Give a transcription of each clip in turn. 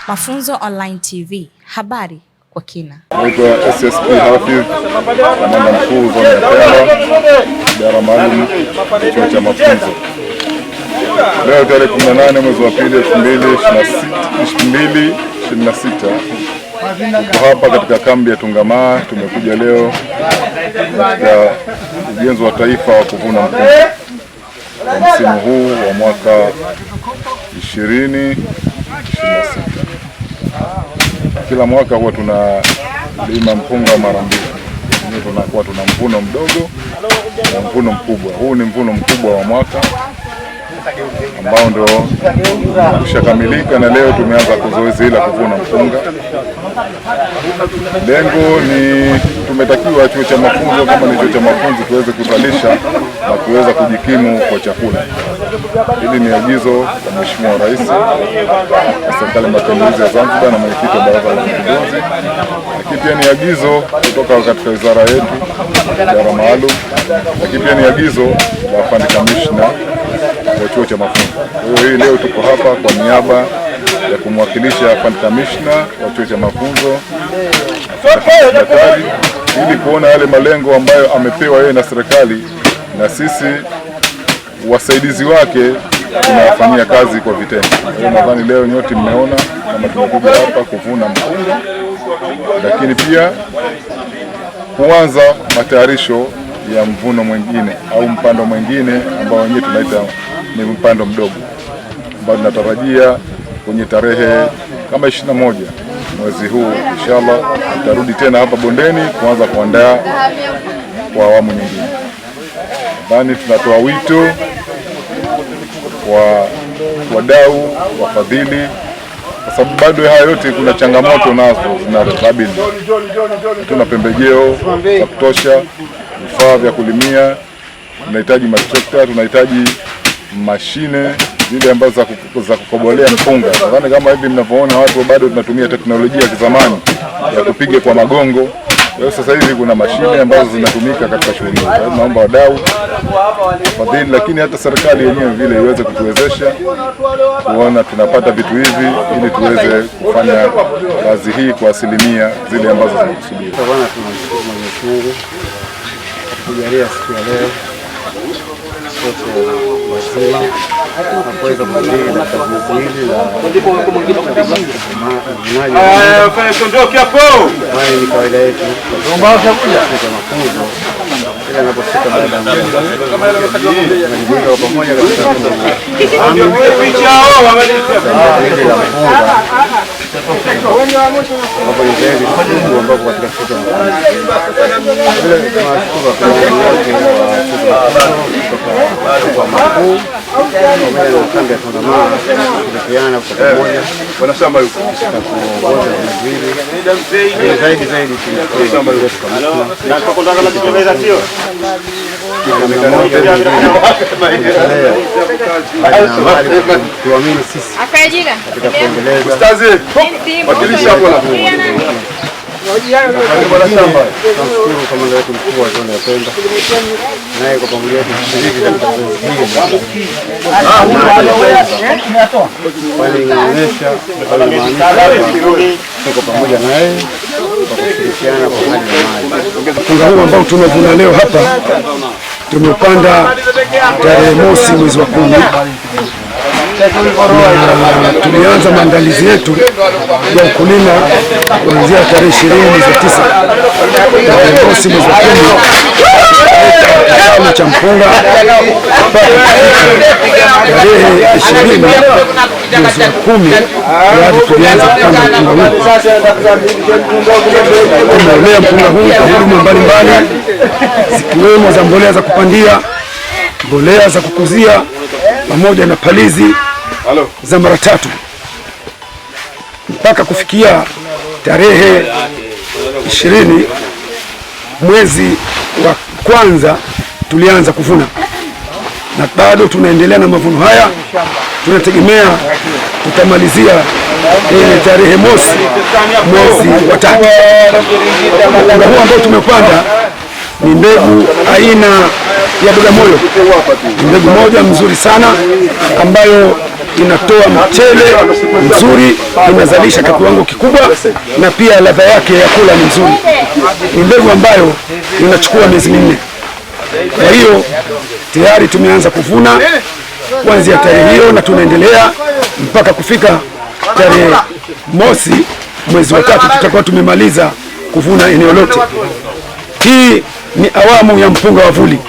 Mafunzo Online TV, habari kwa kina. Naitwa SSP Hafidh, kamanda mkuu zoni ya Pemba, idara maalum chuo cha mafunzo. Leo tarehe 18 mwezi wa pili 2026 tuko hapa katika kambi ya Tungamaa. Tumekuja leo katika ujenzi wa taifa wa kuvuna mpunga kwa msimu huu wa mwaka 2026. Kila mwaka huwa tunalima mpunga mara mbili. Tunakuwa tuna mvuno mdogo na mvuno mkubwa. Huu ni mvuno mkubwa wa mwaka ambao ndio ushakamilika, na leo tumeanza zoezi hili la kuvuna mpunga. Lengo ni tumetakiwa chuo cha mafunzo, kama ni chuo cha mafunzo, tuweze kuzalisha na kuweza kujikimu kwa chakula. Hili ni agizo la Mheshimiwa Rais wa Serikali ya Mapinduzi ya Zanzibar na mwenyekiti wa Baraza la Mapinduzi, lakini pia ni agizo kutoka katika wizara yetu, idara maalum, lakini pia ni agizo la Afande Kamishna wa chuo cha mafunzo. Kwa hiyo hii leo tuko hapa kwa niaba ya kumwakilisha Afande Kamishna wa chuo cha mafunzo daktari, ili kuona yale malengo ambayo amepewa yeye na serikali, na sisi wasaidizi wake tunawafanyia kazi kwa vitendo. Kwa hiyo nadhani leo nyote mmeona kama tumekuja hapa kuvuna mpunga, lakini pia kuanza matayarisho ya mvuno mwingine au mpando mwingine ambao wenyewe tunaita ni mpando mdogo, ambao tunatarajia kwenye tarehe kama 21 mwezi huu inshallah tutarudi tena hapa bondeni kuanza kuandaa kwa awamu nyingine. Nadhani tunatoa wito kwa wadau, wafadhili, kwa sababu bado haya yote kuna changamoto nazo zinazokabili. Tuna pembejeo za kutosha, vifaa vya kulimia, tunahitaji matrekta, tunahitaji mashine zile ambazo za kukobolea mpunga. Nadhani kama hivi mnavyoona watu bado tunatumia teknolojia ya kizamani ya kupiga kwa magongo. Leo sasa hivi kuna mashine ambazo zinatumika katika shughuli hizo. Naomba wadau, wafadhili, lakini hata serikali yenyewe vile iweze kutuwezesha kuona tunapata vitu hivi ili tuweze kufanya kazi hii kwa asilimia zile ambazo zinakusudiwa. Bwana, tunamshukuru Mwenyezi Mungu kujalia siku ya leo sote wazima na kuweza kuendelea na kazi hili la tuondoke hapo. Ni kawaida yetu kwa mafunzo kila anapofika baada ya tunajumuika pamoja katika hapo ni zaidi kubwa ambapo katika kitu kwa makuu pamoja na kambi ya Tungamaa kushirikiana kwa pamoja Wanashamba yuko zaidi tuamini sisi katika kuendeleza Ustazi, wakilisha hapo na tunamshukuru kamanda wetu mkuu wa zoni ya Pemba, naye kwa pamoja kushiriki katika zoezi hili, kwani inaonyesha tuko pamoja naye kwa kushirikiana kwa hali na mali. Mpunga huu ambao tumevuna leo hapa tumepanda tarehe mosi mwezi wa 10. Tulianza maandalizi yetu ya ukulima kuanzia tarehe 20 mwezi wa 9. Tarehe mosi mwezi wa 10 cha mpunga tarehe 20 mwezi wa 10 hadi tulianza kupanda mpunga huu. Tumeolea mpunga huu kwa huduma mbalimbali zikiwemo za mbolea za kupandia, mbolea za kukuzia pamoja na palizi za mara 3 mpaka kufikia tarehe 20 mwezi wa kwanza tulianza kuvuna, na bado tunaendelea na mavuno haya. Tunategemea tutamalizia tarehe mosi mwezi wa 3. Mpunga huu ambao tumepanda ni mbegu aina ya Bagamoyo, mbegu moja mzuri sana ambayo inatoa mchele mzuri, inazalisha kwa kiwango kikubwa, na pia ladha yake ya kula ni nzuri. Ni mbegu ambayo inachukua miezi 4. Kwa hiyo tayari tumeanza kuvuna kuanzia tarehe hiyo, na tunaendelea mpaka kufika tarehe 1 mwezi wa 3 tutakuwa tumemaliza kuvuna eneo lote. Hii ni awamu ya mpunga wa vuli.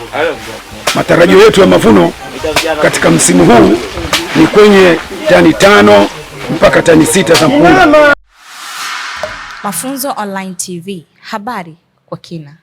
Matarajio yetu ya mavuno katika msimu huu ni kwenye tani 5 mpaka tani 6 za mpunga. Mafunzo Online TV, habari kwa kina.